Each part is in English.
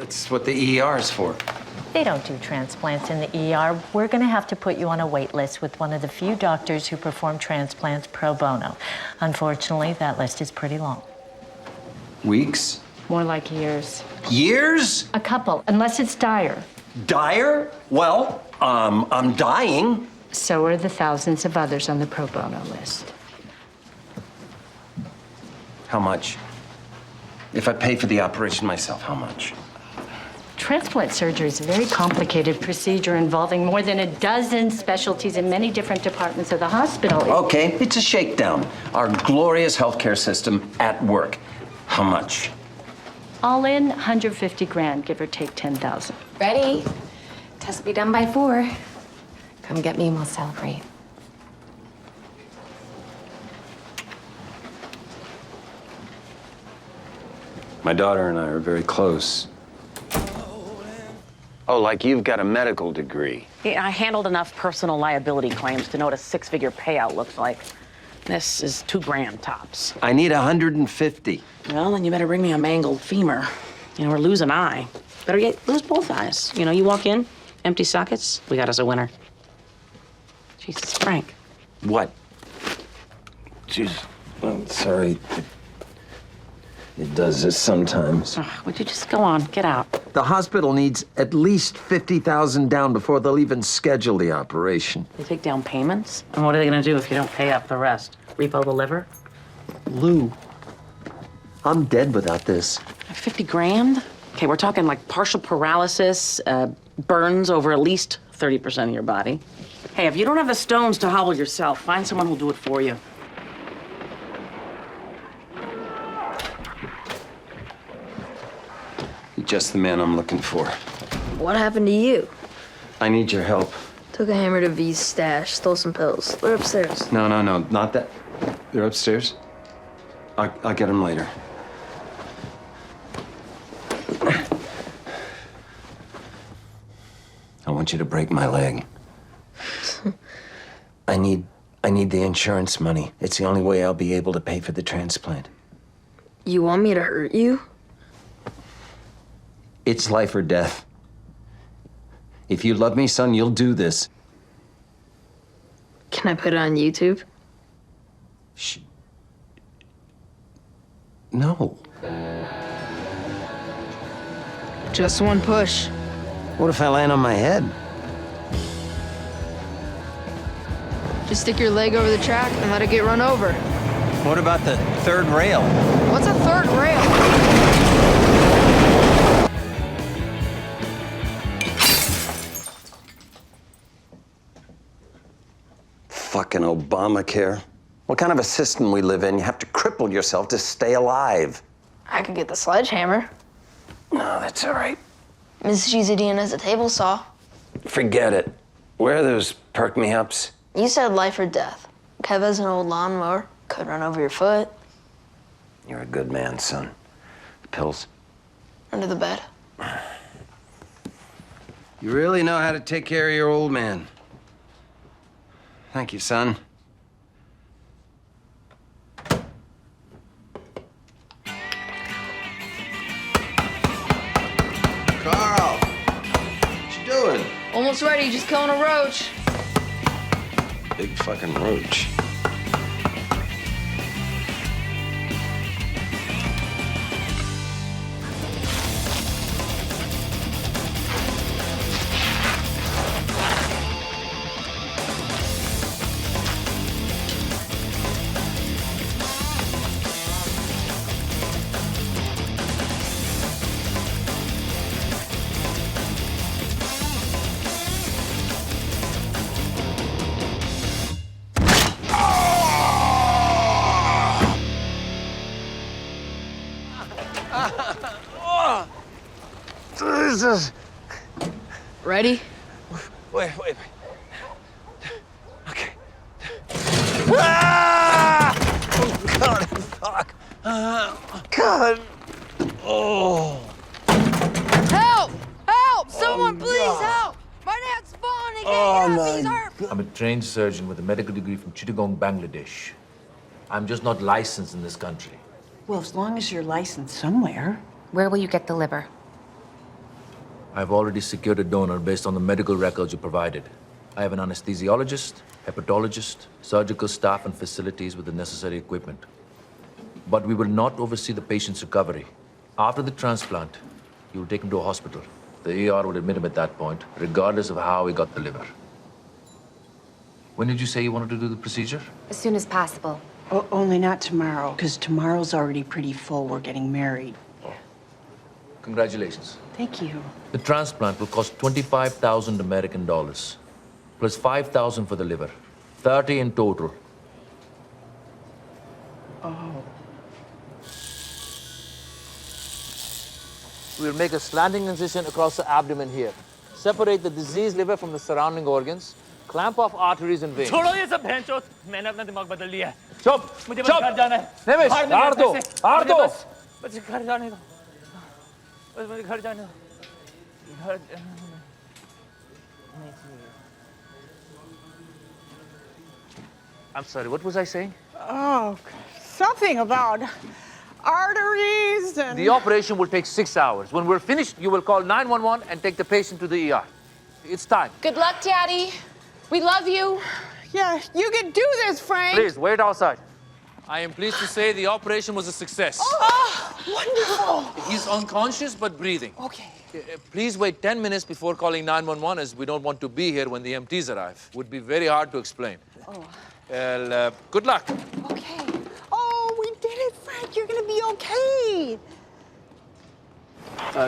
That's what the ER is for. They don't do transplants in the ER. We're going to have to put you on a wait list with one of the few doctors who perform transplants pro bono. Unfortunately, that list is pretty long. Weeks? More like years. Years? A couple, unless it's dire. Dire? Well, I'm dying. So are the thousands of others on the pro bono list. How much? If I pay for the operation myself, how much? Transplant surgery is a very complicated procedure involving more than a dozen specialties in many different departments of the hospital. Okay, it's a shakedown. Our glorious healthcare system at work. How much? All in, 150 grand, give or take 10,000. Ready? Test will be done by 4. Come get me and we'll celebrate. My daughter and I are very close. Oh, like you've got a medical degree. Yeah, I handled enough personal liability claims to know what a 6-figure payout looks like. This is 2 grand tops. I need 150. Well, then you better bring me a mangled femur. You know, or lose an eye. Better yet, lose both eyes. You know, you walk in, empty sockets, we got us a winner. Jesus, Frank. What? Jeez, I'm sorry. It does this sometimes. Would you just go on, get out? The hospital needs at least 50,000 down before they'll even schedule the operation. They take down payments? And what are they gonna do if you don't pay up the rest? Repo the liver? Lou, I'm dead without this. 50 grand? Okay, we're talking like partial paralysis, burns over at least 30% of your body. Hey, if you don't have the stones to hobble yourself, find someone who'll do it for you. You're just the man I'm looking for. What happened to you? I need your help. Took a hammer to V's stash, stole some pills. They're upstairs. No, not that. They're upstairs. I'll get them later. I want you to break my leg. I need the insurance money. It's the only way I'll be able to pay for the transplant. You want me to hurt you? It's life or death. If you love me, son, you'll do this. Can I put it on YouTube? No. Just one push. What if I land on my head? Just stick your leg over the track and let it get run over. What about the third rail? What's a third rail? Fucking Obamacare. What kind of a system we live in? You have to cripple yourself to stay alive. I could get the sledgehammer. No, that's all right. Mrs. Cheesedian has a table saw. Forget it. Where are those perk-me-ups? You said life or death. Kev has an old lawnmower. Could run over your foot. You're a good man, son. The pills? Under the bed. You really know how to take care of your old man. Thank you, son. Carl! What you doing? Almost ready, just killing a roach. Big fucking roach. Jesus. Ready? Wait. Okay. Ah! Oh, God, fuck. God. Oh. Help! Help! Someone please help! My dad's falling again. Oh, He's my hurt. I'm a trained surgeon with a medical degree from Chittagong, Bangladesh. I'm just not licensed in this country. Well, as long as you're licensed somewhere. Where will you get the liver? I've already secured a donor based on the medical records you provided. I have an anesthesiologist, hepatologist, surgical staff, and facilities with the necessary equipment. But we will not oversee the patient's recovery. After the transplant, you will take him to a hospital. The ER will admit him at that point, regardless of how he got the liver. When did you say you wanted to do the procedure? As soon as possible. Only not tomorrow, because tomorrow's already pretty full. We're getting married. Congratulations. Thank you. The transplant will cost 25,000 American dollars, plus 5,000 for the liver. 30 in total. Oh. We'll make a slanting incision across the abdomen here. Separate the diseased liver from the surrounding organs. Clamp off arteries and veins. छोड़ो ये सब भैंचोद मैंने अपना दिमाग बदल लिया है Chop! मुझे बस Chop! घर जाना है Nemesh, बाहर नहीं Ardo! जाना है, Ardo! मुझे बस घर जाने दो बस मुझे घर जाने दो घर I'm sorry, what was I saying? Oh, something about arteries and... The operation will take 6 hours. When we're finished, you will call 911 and take the patient to the ER. It's time. Good luck, Daddy. We love you. Yeah, you can do this, Frank. Please, wait outside. I am pleased to say the operation was a success. Oh, wonderful. He's unconscious but breathing. Okay. Please wait 10 minutes before calling 911 as we don't want to be here when the EMTs arrive. Would be very hard to explain. Oh. Well, good luck. Okay. Oh, we did it, Frank. You're gonna be okay.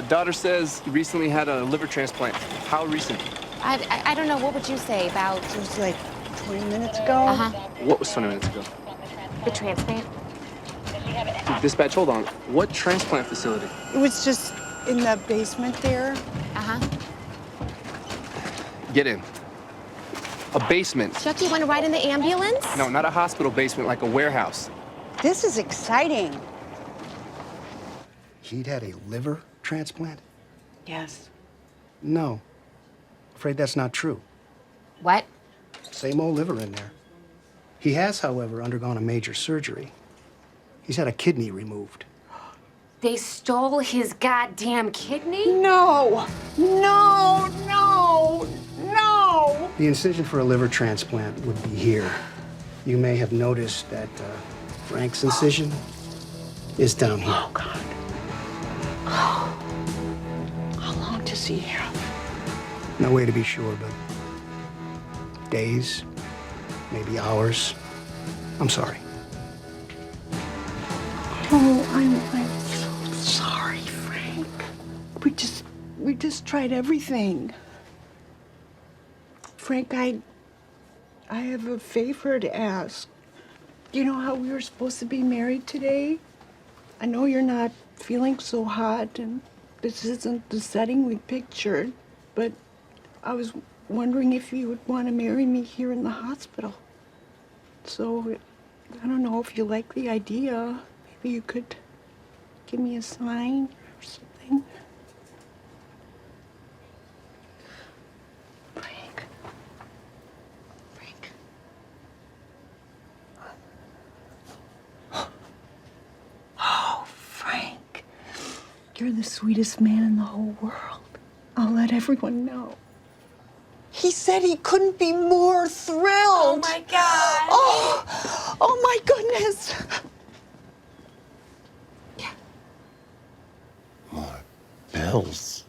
Daughter says you recently had a liver transplant. How recent? I don't know. What would you say about... It was like 20 minutes ago. Uh-huh. What was 20 minutes ago? The transplant? Dispatch, hold on. What transplant facility? It was just in the basement there. Uh-huh. Get in. A basement. Chuck, you want to ride in the ambulance? No, not a hospital basement, like a warehouse. This is exciting. He'd had a liver transplant? Yes. No. Afraid that's not true. What? Same old liver in there. He has, however, undergone a major surgery. He's had a kidney removed. They stole his goddamn kidney? No. No, no, no. The incision for a liver transplant would be here. You may have noticed that Frank's incision is down here. Oh, God. How long does he have? No way to be sure, but days, maybe hours. I'm sorry. Oh, I'm so sorry, Frank. We just tried everything. Frank, I have a favor to ask. You know how we were supposed to be married today? I know you're not feeling so hot, and this isn't the setting we pictured, but I was wondering if you would want to marry me here in the hospital. So, I don't know if you like the idea. Maybe you could give me a sign or something. Frank. Frank. Oh, Frank. You're the sweetest man in the whole world. I'll let everyone know. He said he couldn't be more thrilled. Oh, my God. Oh my goodness. More bills.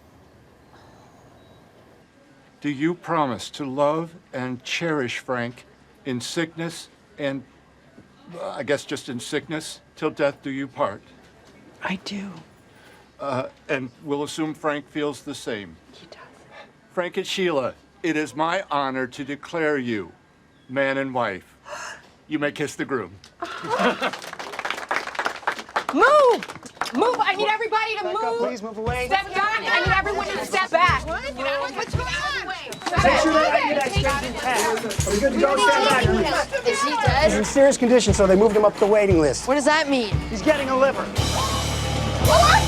Do you promise to love and cherish Frank in sickness and, I guess just in sickness, till death do you part? I do. And we'll assume Frank feels the same. He does. Frank and Sheila, it is my honor to declare you man and wife. You may kiss the groom. Move! Move! I need everybody to Back move. up, please move away. Step back. I need everyone to step back. What's going on? Make sure that I get that staging pass. Are we good to go? Stand back. Is he He's dead? in serious condition, so they moved him up the waiting list. What does that mean? He's getting a liver. What?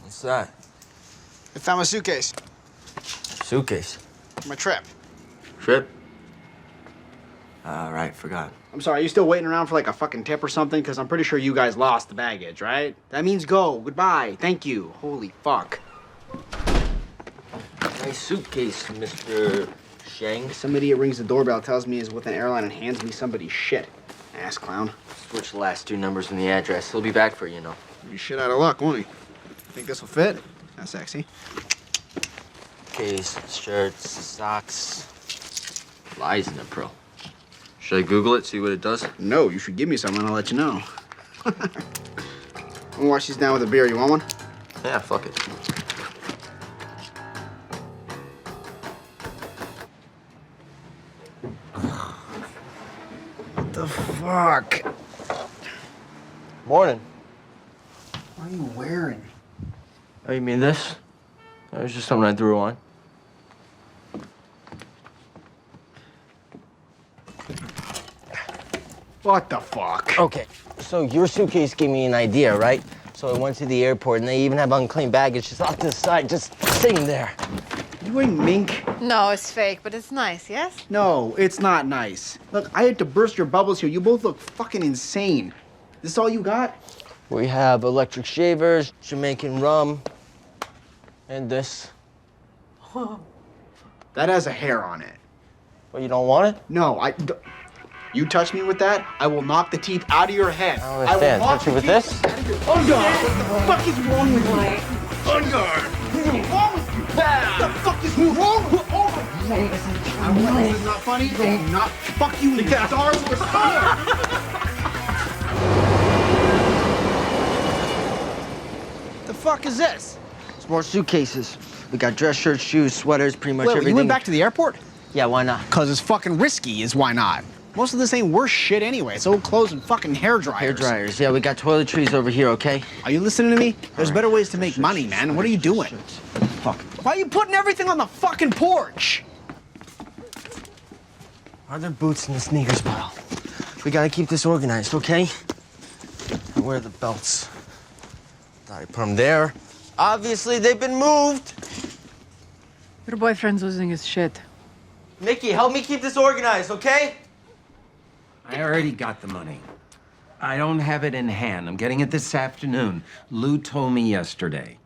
What's that? I found my suitcase. Suitcase. My trip. Trip? Right, forgot. I'm sorry, are you still waiting around for like a fucking tip or something? Because I'm pretty sure you guys lost the baggage, right? That means go. Goodbye. Thank you. Holy fuck. Nice suitcase, Mr. Shang. Some idiot rings the doorbell, tells me he's with an airline, and hands me somebody's shit. Ass clown. Switch the last 2 numbers in the address. He'll be back for you know. You're shit out of luck, won't he? Think this will fit? That's sexy. Case, shirts, socks. Lies in the pro. Should I Google it, see what it does? No, you should give me some and I'll let you know. I'm gonna wash these down with a beer. You want one? Yeah, fuck it. What the fuck? Morning. What are you wearing? Oh, you mean this? It was just something I threw on. What the fuck? Okay, so your suitcase gave me an idea, right? So I went to the airport, and they even have unclaimed baggage just off to the side, just sitting there. You wearing mink? No, it's fake, but it's nice, yes? No, it's not nice. Look, I had to burst your bubbles here. You both look fucking insane. This all you got? We have electric shavers, Jamaican rum, and this. That has a hair on it. Well, you don't want it? No, you touch me with that, I will knock the teeth out of your head. I don't understand. Touch you with this? Under! What the fuck is wrong with you? Under! What's wrong with you? What the fuck is wrong with you? Oh my God! I know this is not funny. Do not fuck you in the Star Wars The fuck is this? It's more suitcases. We got dress shirts, shoes, sweaters, pretty much everything. You went back to the airport? Yeah, why not? Cause it's fucking risky is why not. Most of this ain't worth shit anyway. It's old clothes and fucking hair dryers. Hair dryers. Yeah, we got toiletries over here, okay? Are you listening to me? There's better ways to make money, man. What are you doing? Fuck. Why are you putting everything on the fucking porch? Are there boots in the sneakers pile? We gotta keep this organized, okay? And where are the belts? Thought I put them there. Obviously, they've been moved. Your boyfriend's losing his shit. Mickey, help me keep this organized, okay? I already got the money. I don't have it in hand. I'm getting it this afternoon. Lou told me yesterday.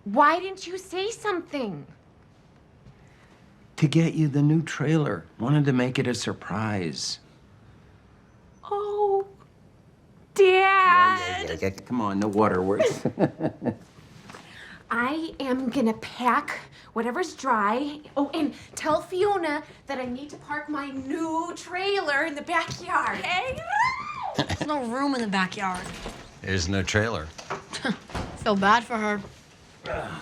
Why didn't you say something? To get you the new trailer. Wanted to make it a surprise. Oh, Dad! Yeah. Come on, no waterworks. I am gonna pack whatever's dry. Oh, and tell Fiona that I need to park my new trailer in the backyard. Hey? There's no room in the backyard. There's no trailer. Feel bad for her.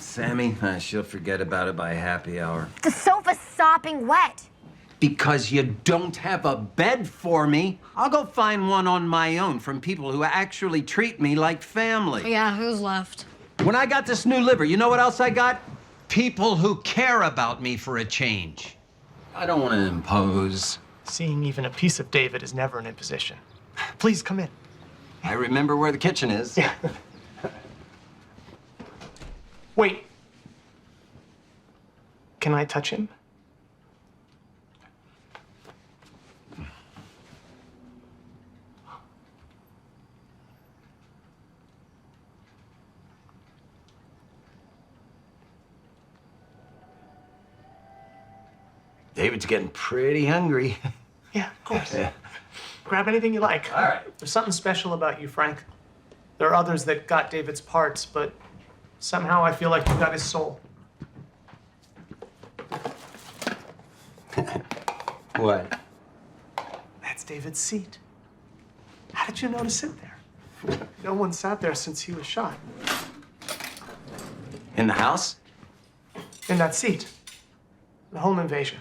Sammy, she'll forget about it by happy hour. The sofa's sopping wet. Because you don't have a bed for me. I'll go find one on my own from people who actually treat me like family. Yeah, who's left? When I got this new liver, you know what else I got? People who care about me for a change. I don't want to impose. Seeing even a piece of David is never an imposition. Please come in. I remember where the kitchen is. Yeah. Wait. Can I touch him? David's getting pretty hungry. Yeah, of course. Yeah. Grab anything you like. All right. There's something special about you, Frank. There are others that got David's parts, but somehow I feel like you got his soul. What? That's David's seat. How did you know to sit there? No one sat there since he was shot. In the house? In that seat. The home invasion.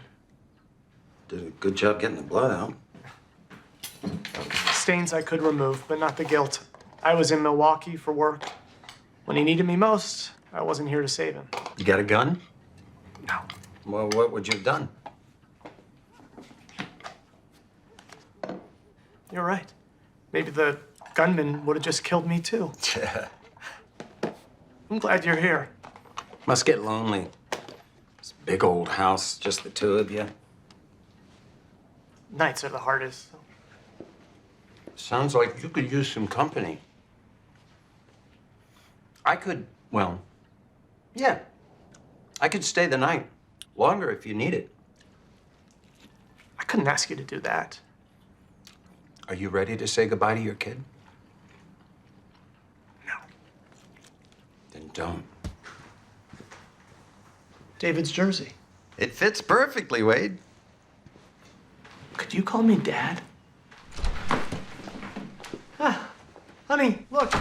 Did a good job getting the blood out. Stains I could remove, but not the guilt. I was in Milwaukee for work. When he needed me most, I wasn't here to save him. You got a gun? No. Well, what would you have done? You're right. Maybe the gunman would have just killed me too. Yeah. I'm glad you're here. Must get lonely. This big old house, just the two of you. nights are the hardest. Sounds like you could use some company. I could, well, yeah. I could stay the night. Longer if you need it. I couldn't ask you to do that. Are you ready to say goodbye to your kid? No. Then don't. David's jersey. It fits perfectly, Wade. Could you call me Dad? Ah, honey, look.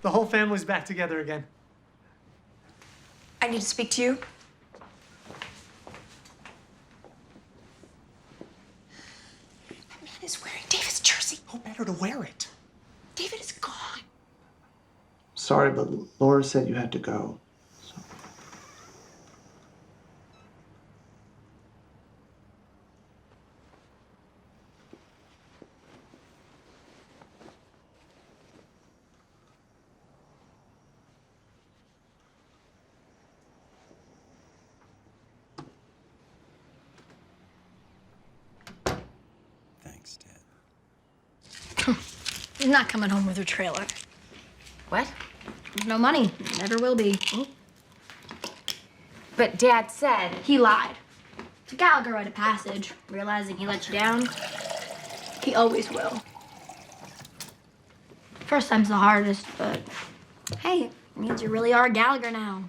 The whole family's back together again. I need to speak to you. That man is wearing David's jersey. Who better to wear it? David is gone. Sorry, but Laura said you had to go. Thanks, Dad. She's not coming home with her trailer. What? There's no money. Never will be. But Dad said... He lied. To Gallagher rite of passage, realizing he let you down. He always will. First time's the hardest, but hey, it means you really are Gallagher now.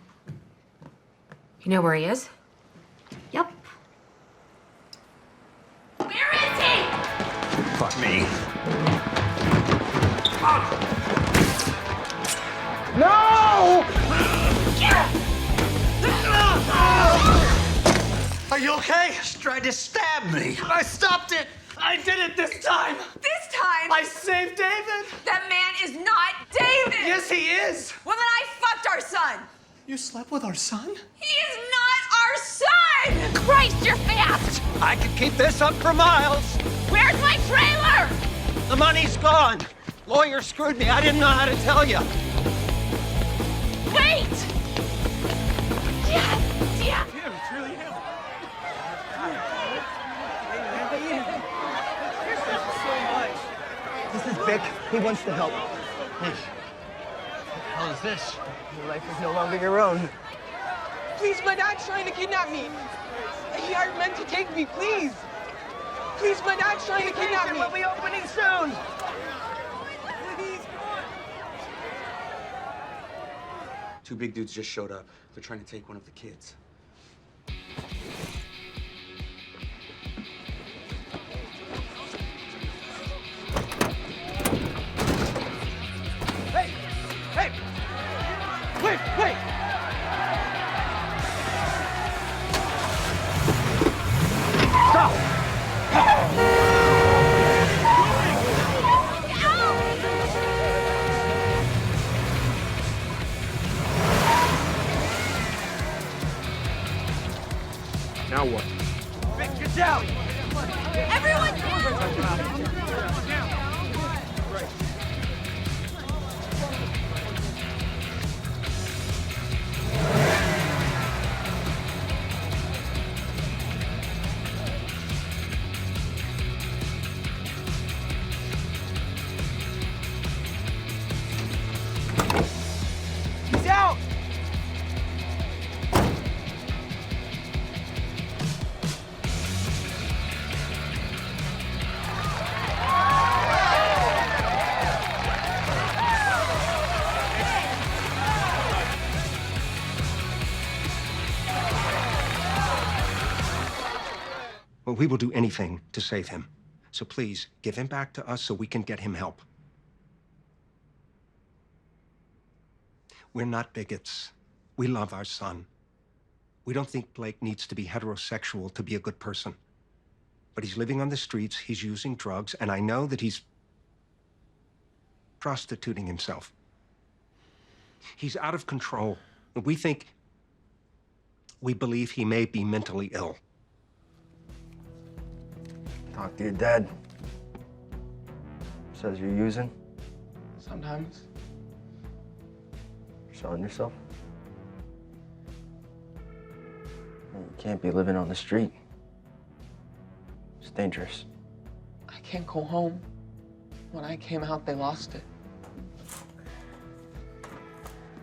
You know where he is? Yep. Where is he? Fuck me. No! Are you okay? She tried to stab me. I stopped it. I did it this time! This time, I saved David! that man is not David! Yes, he is! Well, then I fucked our son! You slept with our son? He is not our son! Christ, you're fast! I could keep this up for miles. Where's my trailer? The money's gone. Lawyer screwed me. I didn't know how to tell you. Wait! Yeah, yeah. It's really him. This is Vic. He wants to help. Hey, what the hell is this? Your life is no longer your own. Please, my dad's trying to kidnap me. He aren't meant to take me, please. Please, my dad's trying to kidnap me. We'll be opening soon. Please. Two big dudes just showed up. They're trying to take one of the kids. Hey! Hey! Wait! Wait! Stop! Now what? Vic, get down! Everyone He's out! Well, we will do anything to save him. So please, give him back to us so we can get him help. We're not bigots. We love our son. We don't think Blake needs to be heterosexual to be a good person. But he's living on the streets, he's using drugs, and I know that he's prostituting himself. He's out of control. We believe he may be mentally ill. Talk to your dad. Says you're using. Sometimes. You're selling yourself. You can't be living on the street. It's dangerous. can't go home. When I came out, they lost it.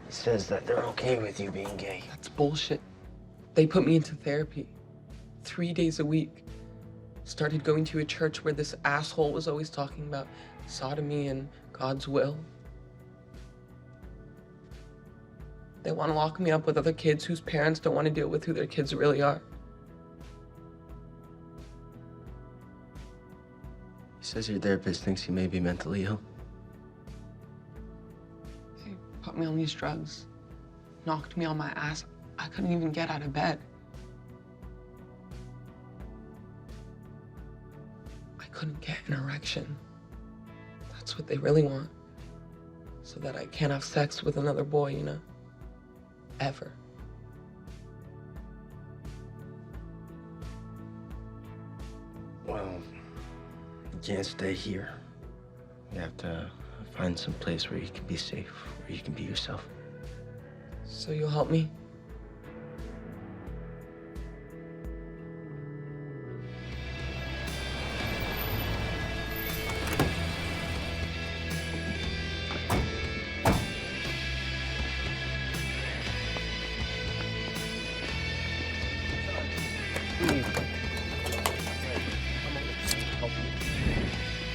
He says that they're okay with you being gay. That's bullshit. They put me into therapy 3 days a week. Started going to a church where this asshole was always talking about sodomy and God's will. They want to lock me up with other kids whose parents don't want to deal with who their kids really are. He says your therapist thinks he may be mentally ill. They put me on these drugs, knocked me on my ass. I couldn't even get out of bed. I couldn't get an erection. That's what they really want. So that I can't have sex with another boy, you know? Ever. Well, you can't stay here. You have to find some place where you can be safe, where you can be yourself. So you'll help me?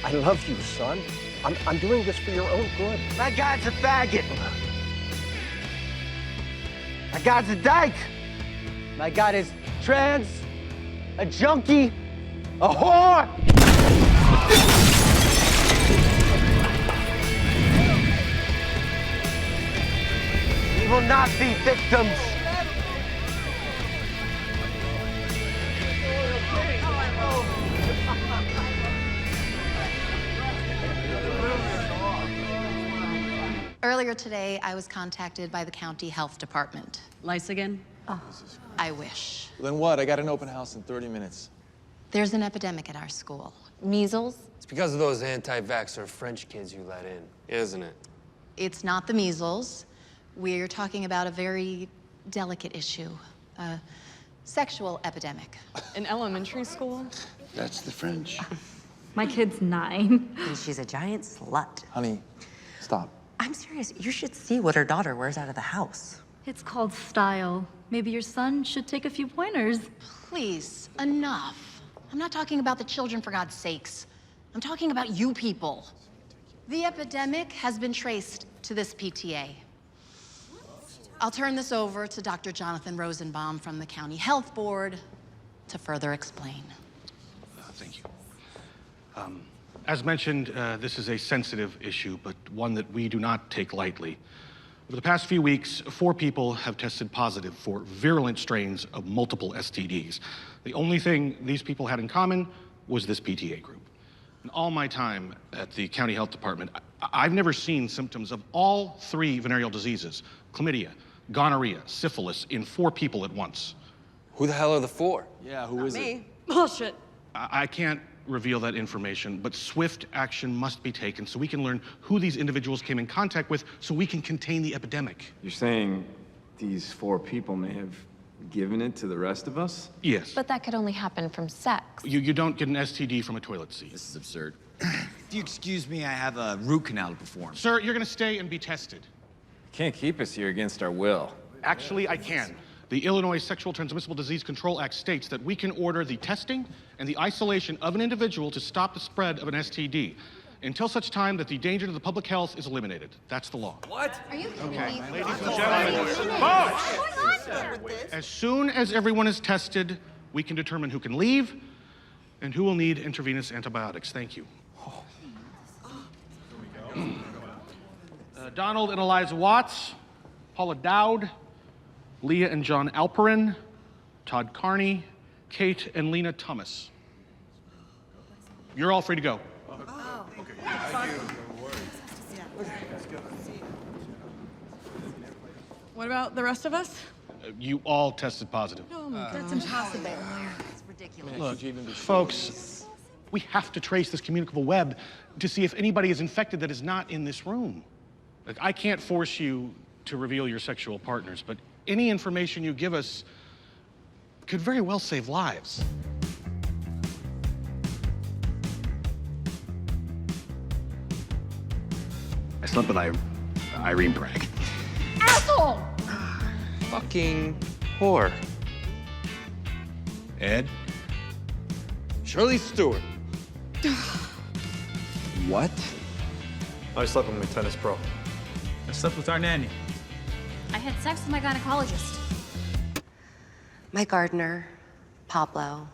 I love you, son. I'm doing this for your own good. My God's a faggot. My God's a dyke. My God is trans, a junkie, a whore. We will not be victims. Earlier today, I was contacted by the county health department. Lice again? Oh, I wish. Then what? I got an open house in 30 minutes. There's an epidemic at our school. Measles? It's because of those anti-vaxxer French kids you let in, isn't it? It's not the measles. We're talking about a very delicate issue. A sexual epidemic. In elementary school? That's the French. My kid's 9. And she's a giant slut. Honey, stop. I'm serious. You should see what her daughter wears out of the house. It's called style. Maybe your son should take a few pointers. Please, enough. I'm not talking about the children, for God's sakes. I'm talking about you people. The epidemic has been traced to this PTA. I'll turn this over to Dr. Jonathan Rosenbaum from the County Health Board to further explain. Thank you. As mentioned, this is a sensitive issue, but one that we do not take lightly. Over the past few weeks, 4 people have tested positive for virulent strains of multiple STDs. The only thing these people had in common was this PTA group. In all my time at the county health department, I've never seen symptoms of all 3 venereal diseases, chlamydia, gonorrhea, syphilis, in 4 people at once. Who the hell are the 4? Yeah, who is it? Bullshit. I can't reveal that information, but swift action must be taken so we can learn who these individuals came in contact with so we can contain the epidemic. You're saying these 4 people may have given it to the rest of us? Yes. But that could only happen from sex. You don't get an STD from a toilet seat. This is absurd. If you excuse me, I have a root canal to perform. Sir, you're gonna stay and be tested. You can't keep us here against our will. Actually, I can. The Illinois Sexual Transmissible Disease Control Act states that we can order the testing and the isolation of an individual to stop the spread of an STD until such time that the danger to the public health is eliminated. That's the law. What? Are you kidding Okay, me? ladies and gentlemen, folks! As soon as everyone is tested, we can determine who can leave and who will need intravenous antibiotics. Thank you. Donald and Eliza Watts, Paula Dowd, Leah and John Alperin, Todd Carney, Kate and Lena Thomas. You're all free to go. What about the rest of us? You all tested positive. Oh my God. That's impossible. It's ridiculous. Look, folks, we have to trace this communicable web to see if anybody is infected that is not in this room. Like, I can't force you to reveal your sexual partners, but any information you give us could very well save lives. I slept with Irene Bragg. Asshole! Fucking whore. Ed? Shirley Stewart. What? I slept with my tennis pro. I slept with our nanny. I had sex with my gynecologist. My gardener, Pablo.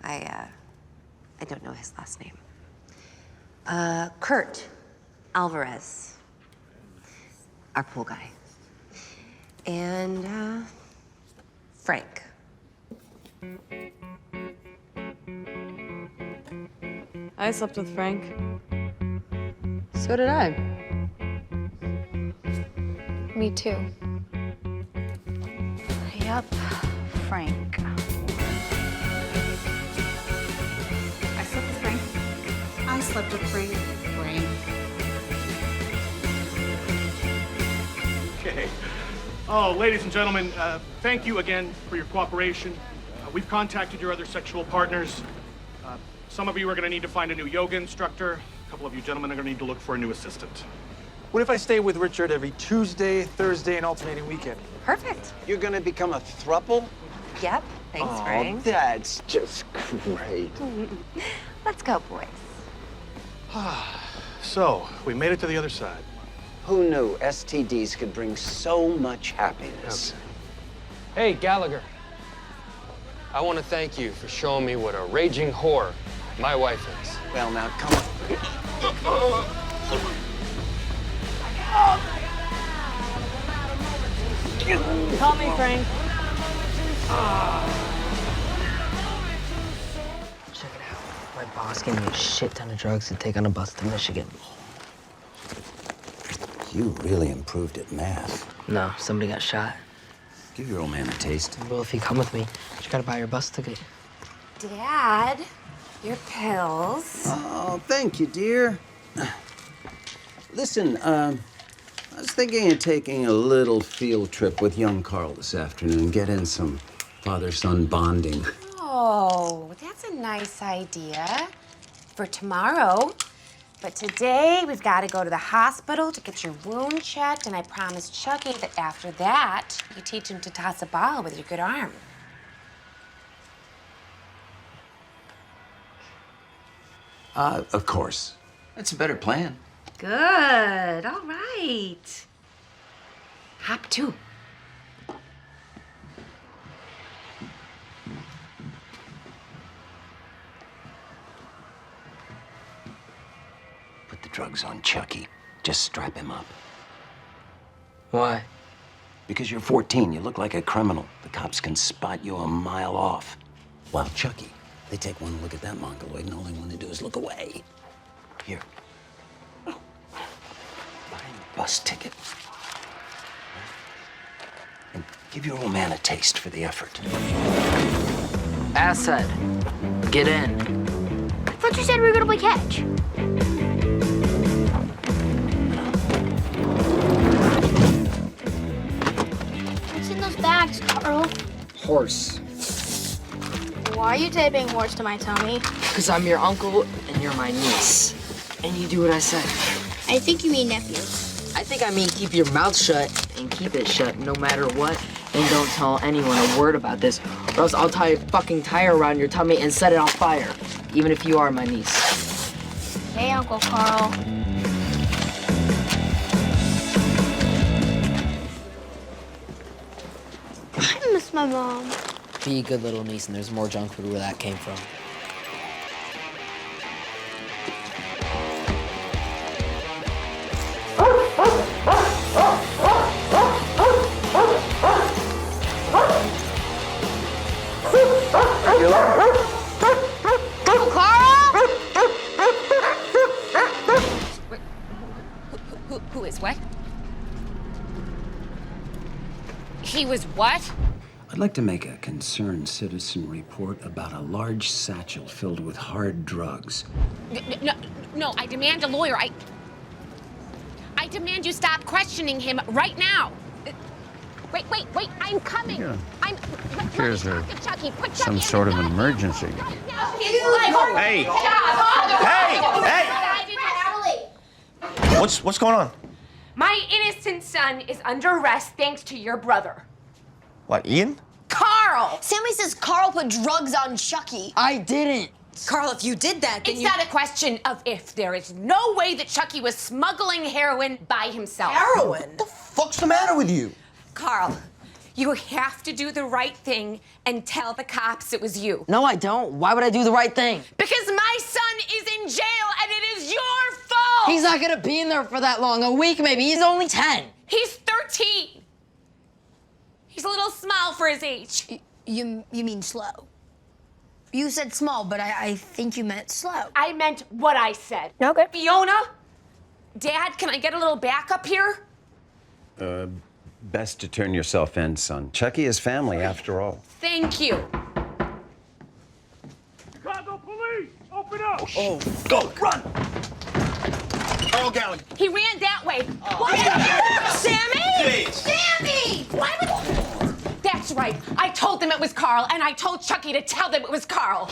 I don't know his last name. Kurt Alvarez. Our pool guy. And, Frank. I slept with Frank. So did I. Me too. Yup, Frank. I slept with Frank. I slept with Frank. Frank. Okay. Oh, ladies and gentlemen, thank you again for your cooperation. We've contacted your other sexual partners. Some of you are going to need to find a new yoga instructor. A couple of you gentlemen are going to need to look for a new assistant. What if I stay with Richard every Tuesday, Thursday, and alternating weekend? Perfect. You're gonna become a throuple? Yep. Thanks, Frank. Oh, that's just great. Let's go, boys. So, we made it to the other side. Who knew STDs could bring so much happiness? Hey, Gallagher. I want to thank you for showing me what a raging whore my wife is. Well, now, come on. Call me Frank. Check it out. My boss gave me a shit ton of drugs to take on a bus to Michigan. You really improved at math. No, somebody got shot. Give your old man a taste. Well, if you come with me, you gotta buy your bus ticket. Dad, your pills. Oh, thank you, dear. Listen, I was thinking of taking a little field trip with young Carl this afternoon, get in some father-son bonding. Oh, that's a nice idea for tomorrow. But today, we've got to go to the hospital to get your wound checked, and I promised Chucky that after that, you teach him to toss a ball with your good arm. Of course. That's a better plan. Good, all right. Hop two. Put the drugs on Chucky. Just strap him up. Why? Because you're 14, you look like a criminal. The cops can spot you a mile off. While Chucky, they take one look at that mongoloid and all they want to do is look away. Here. Buy him a bus ticket. And give your old man a taste for the effort. Asset, get in. I thought you said we were gonna play catch. What's in those bags, Carl? Horse. Why are you taping horse to my tummy? Because I'm your uncle and you're my niece. And you do what I say. I think you mean nephew. I think I mean keep your mouth shut and keep it shut no matter what. And don't tell anyone a word about this, or else I'll tie a fucking tire around your tummy and set it on fire, even if you are my niece. Hey, Uncle Carl. I miss my mom. Be a good little niece, and there's more junk food where that came from. Uncle Carl? Wait, who is what? He was what? I'd like to make a concerned citizen report about a large satchel filled with hard drugs. No, I demand a lawyer. I demand you stop questioning him right now. Wait, I'm coming. Yeah. I'm. Here's let me talk to Chucky. Put Chucky some in sort the of bus. emergency. Hey! Hey! Hey! What's going on? My innocent son is under arrest thanks to your brother. What, Ian? Carl! Sammy says Carl put drugs on Chucky. I didn't. Carl, if you did that, then It's not a question of if. There is no way that Chucky was smuggling heroin by himself. Heroin? What's the matter with you? Carl, you have to do the right thing and tell the cops it was you. No, I don't. Why would I do the right thing? Because my son is in jail and it is your fault! He's not gonna be in there for that long. A week, maybe. He's only 10. He's 13. He's a little small for his age. You mean slow? You said small, but I think you meant slow. I meant what I said. Okay. Fiona? Dad, can I get a little backup here? Best to turn yourself in, son. Chucky is family, after all. Thank you. Chicago police, open up! Oh, go, run! Carl Gallagher. He ran that way. What? Sammy? Please. Sammy! Why would... That's right. I told them it was Carl, and I told Chucky to tell them it was Carl.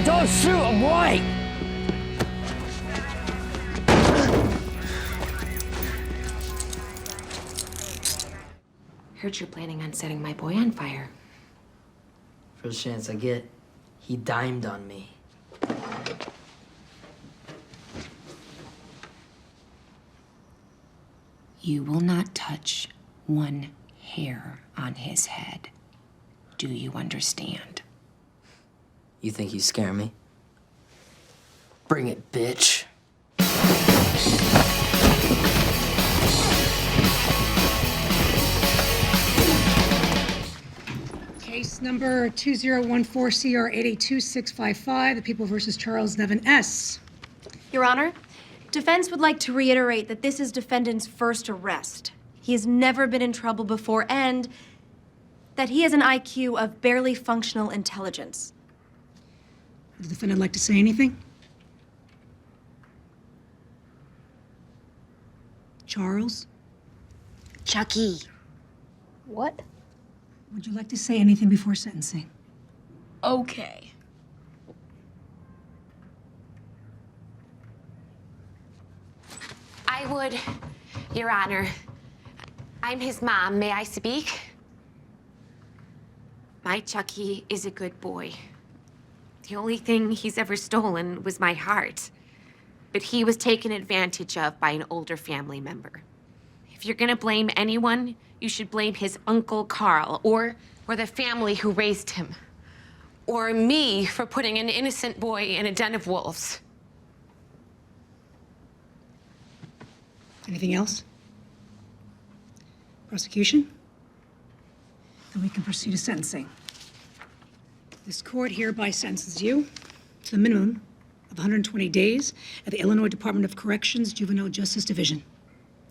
Don't shoot, I'm right. Heard you're planning on setting my boy on fire. First chance I get, he dimed on me. You will not touch one hair on his head. Do you understand? You think you scare me? Bring it, bitch. Case number 2014-CR-882655, the People versus Charles Nevin S. Your Honor, defense would like to reiterate that this is defendant's first arrest. He has never been in trouble before, and that he has an IQ of barely functional intelligence. Would the defendant like to say anything? Charles? Chucky. What? Would you like to say anything before sentencing? Okay. I would, Your Honor. I'm his mom. May I speak? My Chucky is a good boy. The only thing he's ever stolen was my heart. But he was taken advantage of by an older family member. If you're gonna blame anyone, you should blame his Uncle Carl, or the family who raised him. Or me for putting an innocent boy in a den of wolves. Anything else? Prosecution? Then we can proceed to sentencing. This court hereby sentences you to the minimum of 120 days at the Illinois Department of Corrections Juvenile Justice Division.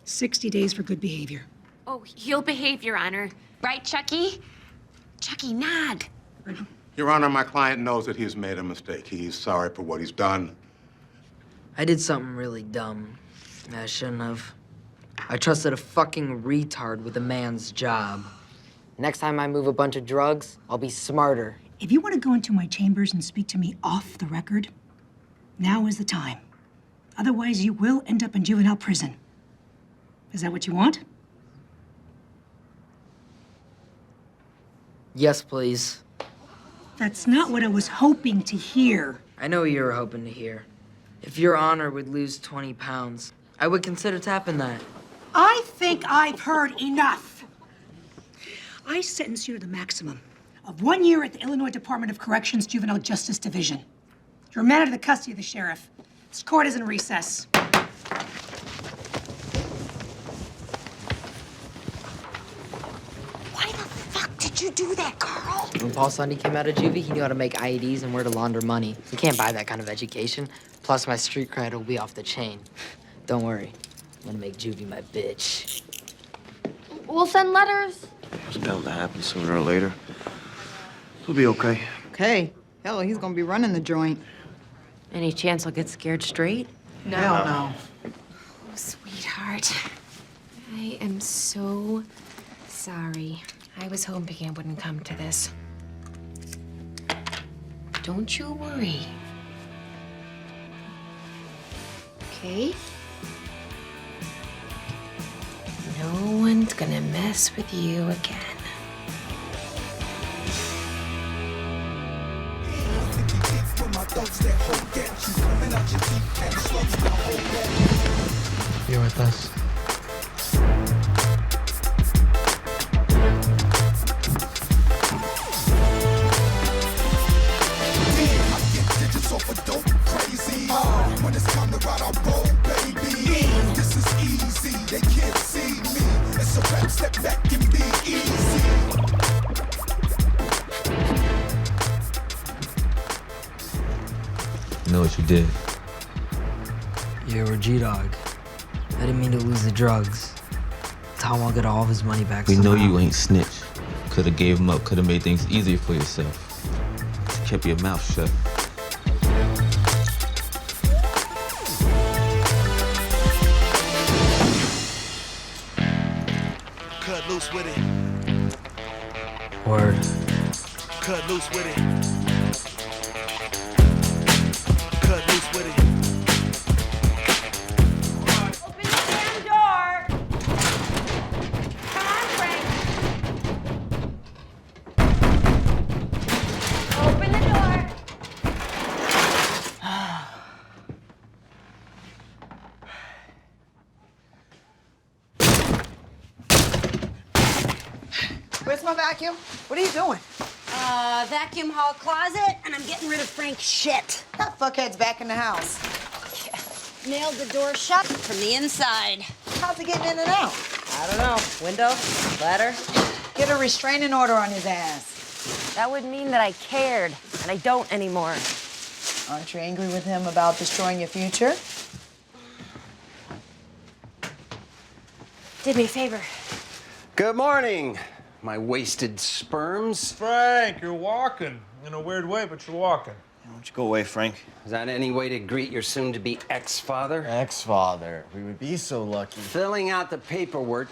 60 days for good behavior. Oh, he'll behave, Your Honor. Right, Chucky? Chucky, nod. Your Honor, my client knows that he's made a mistake. He's sorry for what he's done. I did something really dumb. I shouldn't have. I trusted a fucking retard with a man's job. Next time I move a bunch of drugs, I'll be smarter. If you want to go into my chambers and speak to me off the record, now is the time. Otherwise, you will end up in juvenile prison. Is that what you want? Yes, please. That's not what I was hoping to hear. I know what you were hoping to hear. If Your Honor would lose 20 pounds, I would consider tapping that. I think I've heard enough. I sentence you to the maximum of 1 year at the Illinois Department of Corrections Juvenile Justice Division. You're remanded to the custody of the sheriff. This court is in recess. Why the fuck did you do that, Carl? When Paul Sunday came out of juvie, he knew how to make IEDs and where to launder money. You can't buy that kind of education. Plus, my street cred will be off the chain. Don't worry. I'm gonna make juvie my bitch. We'll send letters. It's bound to happen sooner or later. We'll be okay. Okay. Hell, he's gonna be running the joint. Any chance I'll get scared straight? No. Hell no. Oh, sweetheart. I am so sorry. I was hoping it wouldn't come to this. Don't you worry. Okay? No one's gonna mess with you again. You're with us. When it's time to ride our road, baby. This is easy, they can't see me. It's a rap, step back and be easy. You know what you did? Yeah, we're G-Dog. I didn't mean to lose the drugs. Tom will get all of his money back We somehow. know you ain't snitch. Could've gave him up, could've made things easier for yourself. Just kept your mouth shut. Cut loose with it. Word. Cut loose with it. Cut loose with it. Open the damn door! Come on, Frank! Open the door! Where's my vacuum? What are you doing? Vacuum haul closet, and I'm getting rid of Frank's shit. That fuckhead's back in the house. Nailed the door shut from the inside. How's he getting in and out? I don't know. Window? Ladder? Get a restraining order on his ass. That would mean that I cared, and I don't anymore. Aren't you angry with him about destroying your future? Did me a favor. Good morning, my wasted sperms. Frank, you're walking. In a weird way, but you're walking. Why don't you go away, Frank? Is that any way to greet your soon-to-be ex-father? Ex-father. We would be so lucky. Filling out the paperwork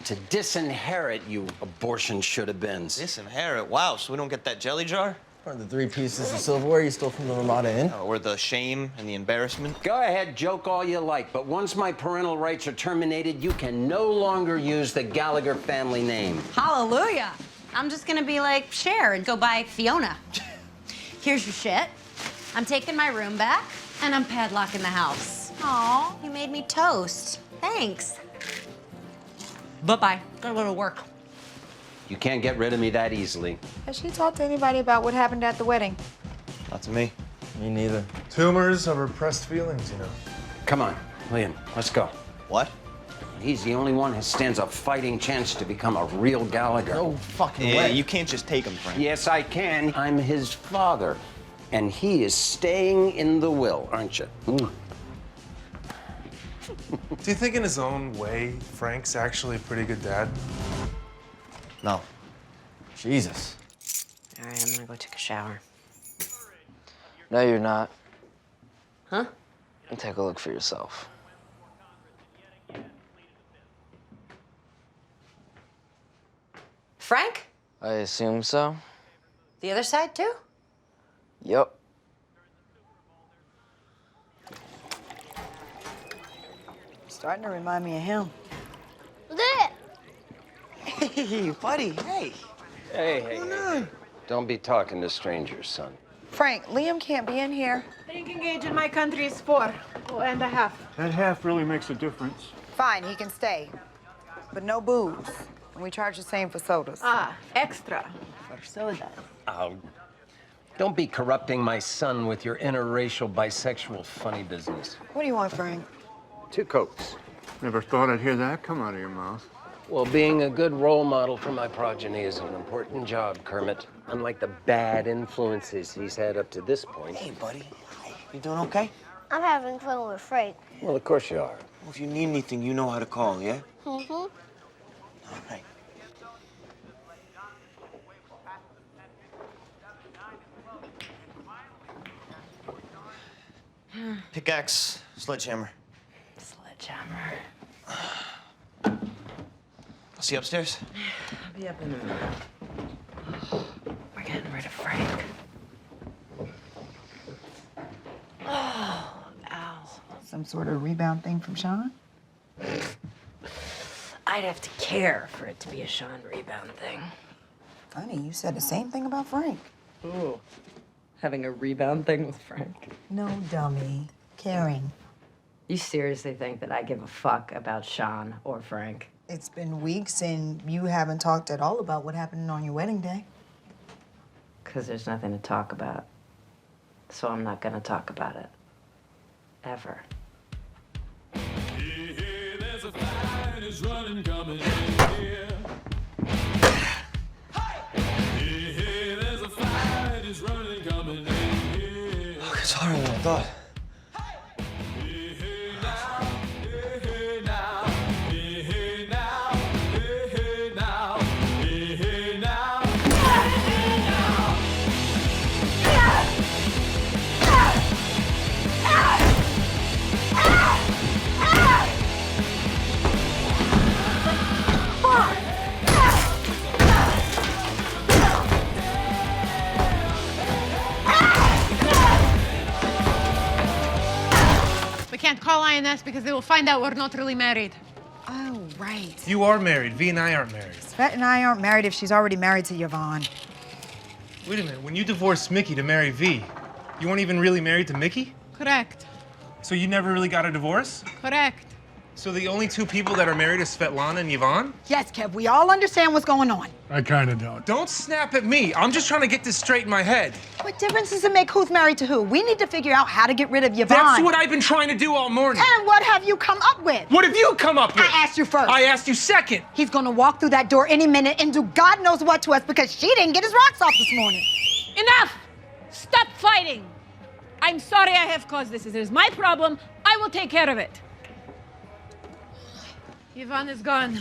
to disinherit you abortion should-have-beens. Disinherit? Wow, so we don't get that jelly jar? Or the 3 pieces of silverware you stole from the Ramada Inn? Or the shame and the embarrassment? Go ahead, joke all you like, but once my parental rights are terminated, you can no longer use the Gallagher family name. Hallelujah. I'm just gonna be like Cher and go buy Fiona. Here's your shit. I'm taking my room back, and I'm padlocking the house. Aw, you made me toast. Thanks. Bye-bye. Gotta go to work. You can't get rid of me that easily. Has she talked to anybody about what happened at the wedding? Not to me. Me neither. Tumors of repressed feelings, you know. Come on, Liam, let's go. What? He's the only one who stands a fighting chance to become a real Gallagher. No fucking way. You can't just take him, Frank. Yes, I can. I'm his father. And he is staying in the will, aren't you? Do you think in his own way, Frank's actually a pretty good dad? No. Jesus. All right, I'm gonna go take a shower. No, you're not. Huh? Take a look for yourself. Frank? I assume so. The other side, too? Yep. Starting to remind me of him. Hey, buddy, hey. Hey. Don't be talking to strangers, son. Frank, Liam can't be in here. Drinking age in my country is 4.5. That half really makes a difference. Fine, he can stay. But no booze. And we charge the same for sodas. Extra for sodas. Oh, don't be corrupting my son with your interracial bisexual funny business. What do you want, Frank? 2 Cokes. Never thought I'd hear that come out of your mouth. Well, being a good role model for my progeny is an important job, Kermit. Unlike the bad influences he's had up to this point. Hey, buddy. Hi. You doing okay? I'm having trouble with Frank. Well, of course you are. Well, if you need anything, you know how to call, yeah? Mm-hmm. All Pickaxe, sledgehammer. Sledgehammer. I'll see you upstairs. I'll be up in a minute. We're getting rid of Frank. Oh, ow. Some sort of rebound thing from Sean? I'd have to care for it to be a Sean rebound thing. Funny, you said the same thing about Frank. Ooh. Having a rebound thing with Frank? No, dummy. Caring. You seriously think that I give a fuck about Sean or Frank? It's been weeks and you haven't talked at all about what happened on your wedding day. Because there's nothing to talk about. So I'm not gonna talk about it. Ever. There's a fight is running, coming here. There's a fight is running, coming here. Oh, it's harder than I thought. We can't call INS because they will find out we're not really married. Oh, right. You are married. V and I aren't married. Svet and I aren't married if she's already married to Yvonne. Wait a minute. When you divorced Mickey to marry V, you weren't even really married to Mickey? Correct. So you never really got a divorce? Correct. So the only two people that are married is Svetlana and Yvonne? Yes, Kev, we all understand what's going on. I kind of don't. Don't snap at me. I'm just trying to get this straight in my head. What difference does it make who's married to who? We need to figure out how to get rid of Yvonne. That's what I've been trying to do all morning. And what have you come up with? What have you come up with? I asked you first. I asked you second. He's gonna walk through that door any minute and do God knows what to us because she didn't get his rocks off this morning. Enough! Stop fighting! I'm sorry I have caused this. It is my problem. I will take care of it. Yvonne is gone.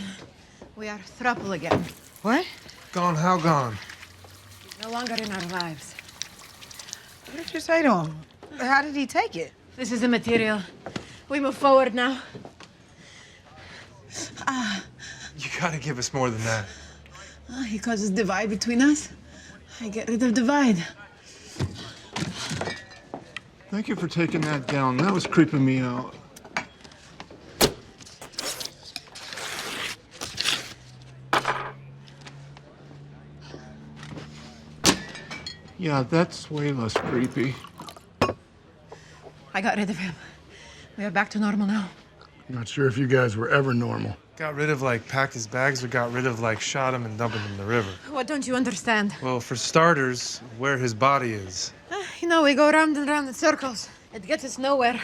We are throuple again. What? Gone, how gone? No longer in our lives. What did you say to him? How did he take it? This is immaterial. We move forward now. You gotta give us more than that. He causes divide between us. I get rid of divide. Thank you for taking that down. That was creeping me out. Yeah, that's way less creepy. I got rid of him. We are back to normal now. Not sure if you guys were ever normal. Got rid of, like, packed his bags or got rid of, like, shot him and dumped him in the river? What don't you understand? Well, for starters, where his body is. You know, we go round and round in circles. It gets us nowhere.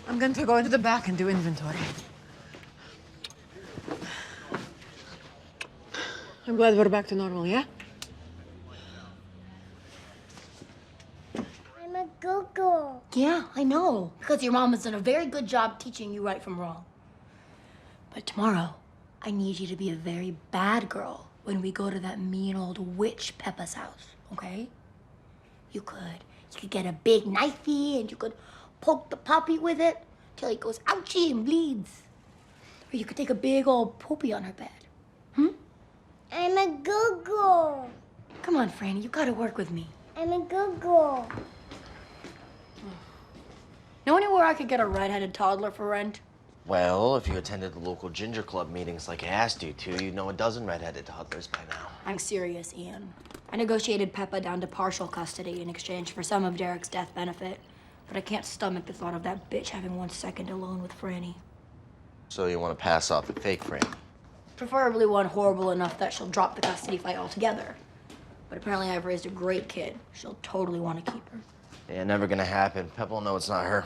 I'm going to go into the back and do inventory. I'm glad we're back to normal, yeah? I'm a good girl. Yeah, I know. Because your mom has done a very good job teaching you right from wrong. But tomorrow, I need you to be a very bad girl when we go to that mean old witch Peppa's house, okay? You could get a big knifey and you could poke the puppy with it till it goes ouchie and bleeds. Or you could take a big old poopy on her bed. I'm a good girl. Come on, Franny, you gotta work with me. I'm a good girl. Know anywhere I could get a red-headed toddler for rent? Well, if you attended the local ginger club meetings like I asked you to, you'd know a dozen red-headed toddlers by now. I'm serious, Ian. I negotiated Peppa down to partial custody in exchange for some of Derek's death benefit. But I can't stomach the thought of that bitch having 1 second alone with Franny. So you want to pass off the fake Franny? Preferably one horrible enough that she'll drop the custody fight altogether. But apparently I've raised a great kid. She'll totally want to keep her. Yeah, never gonna happen. Peppa will know it's not her.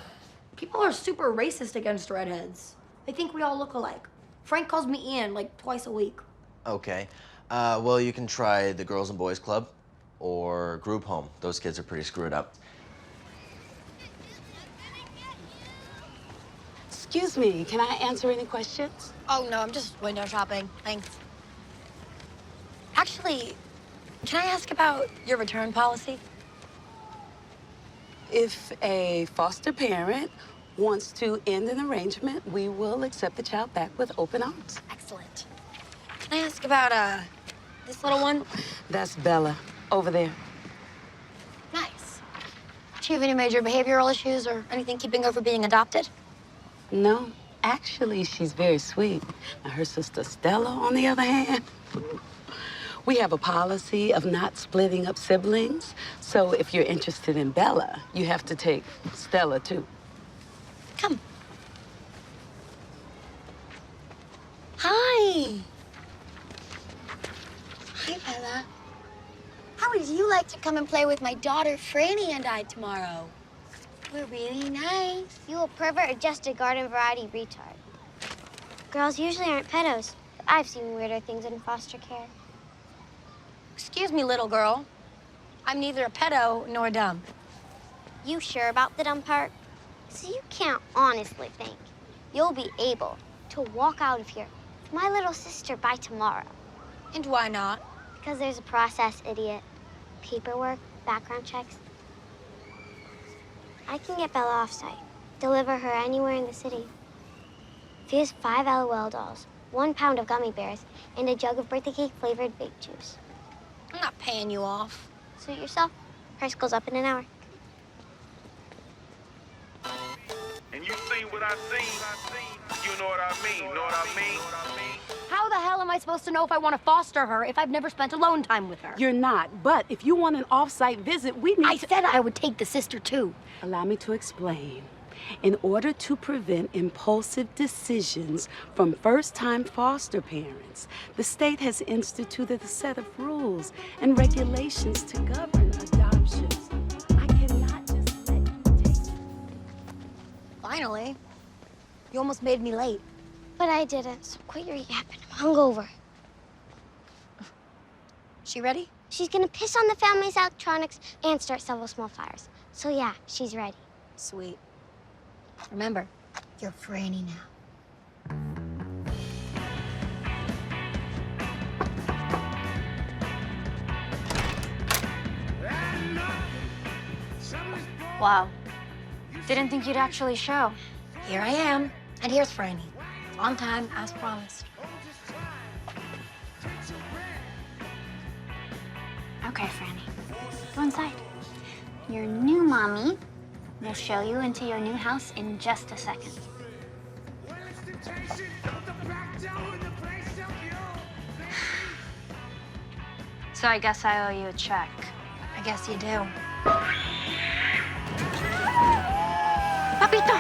People are super racist against redheads. They think we all look alike. Frank calls me Ian like twice a week. Okay. Well, you can try the Girls and Boys Club or group home. Those kids are pretty screwed up. Excuse me, can I answer any questions? Oh, no, I'm just window shopping. Thanks. Actually, can I ask about your return policy? If a foster parent wants to end an arrangement, we will accept the child back with open arms. Excellent. Can I ask about, this little one? That's Bella, over there. Nice. Do you have any major behavioral issues or anything keeping her from being adopted? No, actually, she's very sweet. Now, her sister Stella, on the other hand, we have a policy of not splitting up siblings. So if you're interested in Bella, you have to take Stella, too. Come. Hi. Hi, Bella. How would you like to come and play with my daughter, Franny, and I tomorrow? We're really nice. You a pervert or just a garden variety retard? Girls usually aren't pedos, but I've seen weirder things in foster care. Excuse me, little girl. I'm neither a pedo nor dumb. You sure about the dumb part? So you can't honestly think you'll be able to walk out of here with my little sister by tomorrow. And why not? Because there's a process, idiot. Paperwork, background checks. I can get Bella off-site, deliver her anywhere in the city. If he has 5 LOL dolls, 1 pound of gummy bears, and a jug of birthday cake flavored vape juice. I'm not paying you off. Suit yourself. Price goes up in an hour. And you seen what I seen, you know what I mean, know what I mean? How the hell am I supposed to know if I want to foster her if I've never spent alone time with her? You're not, but if you want an off-site visit, we need I said I would take the sister, too. Allow me to explain. In order to prevent impulsive decisions from first-time foster parents, the state has instituted a set of rules and regulations to govern adoptions. I cannot just let you take... Finally. You almost made me late. But I didn't, so quit your yapping. I'm hungover. She ready? She's gonna piss on the family's electronics and start several small fires. So yeah, she's ready. Sweet. Remember, you're Franny now. Wow. Didn't think you'd actually show. Here I am, and here's Franny. On time, as promised. Okay, Franny. Go inside. Your new mommy will show you into your new house in just a second. So I guess I owe you a check. I guess you do. Papito!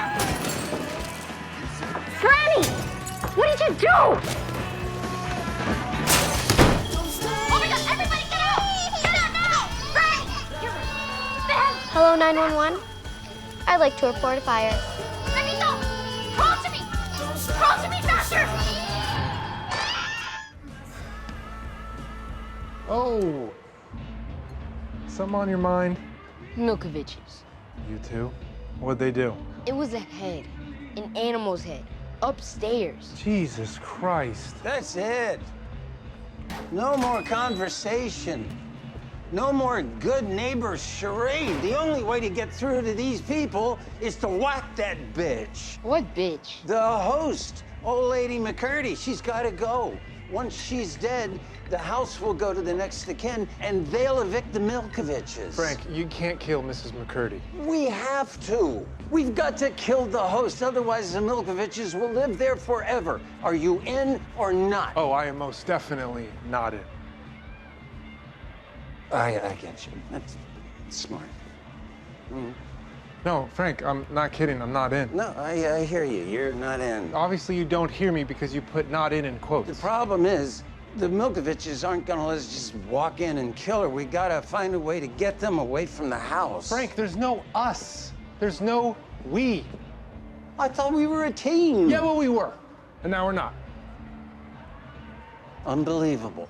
Franny! What did you do? Oh my God, everybody get out! Get out now! Frank! Hello, 911. I'd like to report a fire. Papito! Crawl to me! Crawl to me faster! Oh. Something on your mind? Milkoviches. You too? What'd they do? It was a head, an animal's head, upstairs. Jesus Christ. That's it. No more conversation. No more good neighbor charade. The only way to get through to these people is to whack that bitch. What bitch? The host, old lady McCurdy. She's got to go. Once she's dead, the house will go to the next of kin, and they'll evict the Milkoviches. Frank, you can't kill Mrs. McCurdy. We have to. We've got to kill the host, otherwise the Milkoviches will live there forever. Are you in or not? Oh, I am most definitely not in. I get you. That's smart. Mm. No, Frank, I'm not kidding. I'm not in. No, I hear you. You're not in. Obviously, you don't hear me because you put not in quotes. The problem is, the Milkoviches aren't gonna let us just walk in and kill her. We gotta find a way to get them away from the house. Frank, there's no us. There's no we. I thought we were a team. Yeah, well, we were. And now we're not. Unbelievable.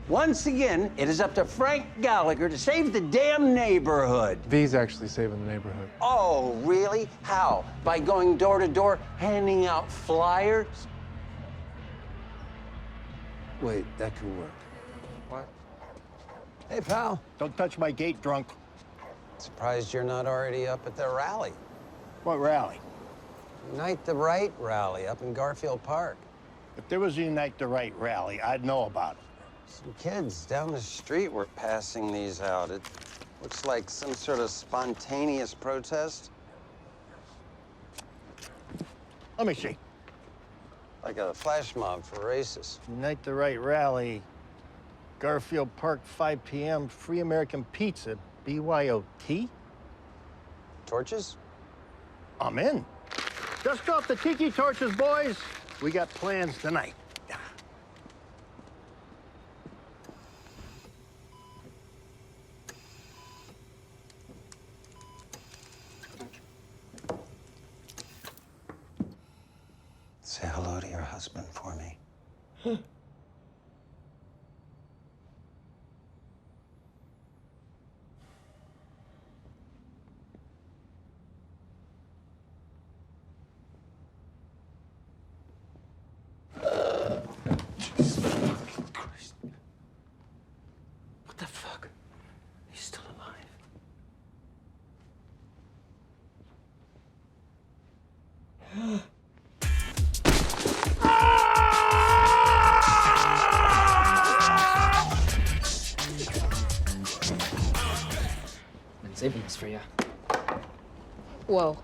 Once again, it is up to Frank Gallagher to save the damn neighborhood. V's actually saving the neighborhood. Oh, really? How? By going door to door, handing out flyers? Wait, that could work. What? Hey, pal. Don't touch my gate, drunk. Surprised you're not already up at the rally. What rally? Unite the Right rally up in Garfield Park. If there was a Unite the Right rally, I'd know about it. Some kids down the street were passing these out. It looks like some sort of spontaneous protest. Let me see. Like a flash mob for racists. Unite the Right rally, Garfield Park, 5 p.m., free American pizza, BYOT? Torches? I'm in. Dust off the tiki torches, boys. We got plans tonight. Say hello to your husband for me. What the fuck? He's still alive. Been saving this for you. Whoa.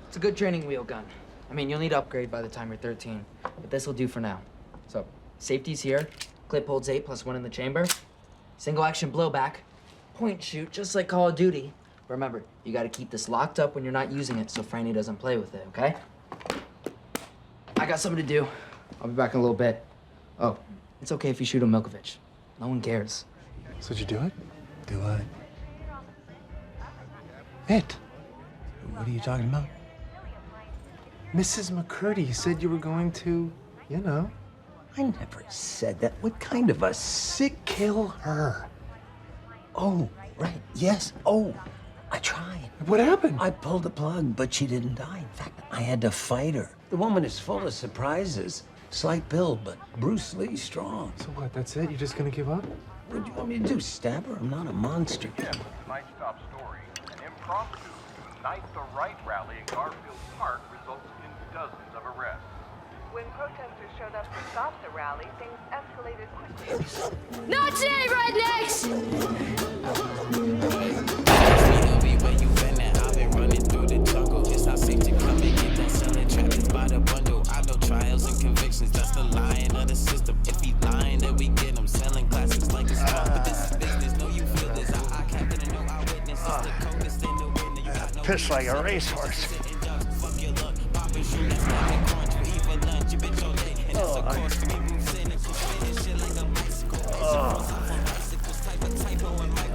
It's a good training wheel gun. I mean, you'll need to upgrade by the time you're 13, but this will do for now. So, safety's here. Clip holds 8 plus 1 in the chamber. Single action blowback. Point shoot, just like Call of Duty. Remember, you gotta keep this locked up when you're not using it so Franny doesn't play with it, okay? I got something to do. I'll be back in a little bit. Oh, it's okay if you shoot a Milkovich. No one cares. So did you do it? Do what? It. What are you talking about? Mrs. McCurdy said you were going to, you know. I never said that. What kind of a sick kill her? Oh, right. Yes. Oh, I tried. What happened? I pulled the plug, but she didn't die. In fact, I had to fight her. The woman is full of surprises. Slight build, but Bruce Lee strong. So what, that's it? You're just gonna give up? What do you want me to do, stab her? I'm not a monster. Night Stop story. An impromptu Unite the Right rally in Garfield Park results in dozens of arrests. When protesters showed up to stop the rally, things escalated quickly. Not today, rednecks! Where you been at? I've been running through the jungle. It's not safe to come and get that selling trappers by the bundle. I know trials and convictions. That's the lying of the system. If he's lying, then we get him selling classics like it's fun. But this is business. Know you feel this. I captain and no eyewitness. It's the coldest in the winter. You got no Piss like a racehorse. Fuck your luck. Popping shoe. That's not a crunch. We eat for lunch. You bitch all day. And it's a course to me. Roots in it. You spinning shit like a bicycle. Bicycles type of typo in my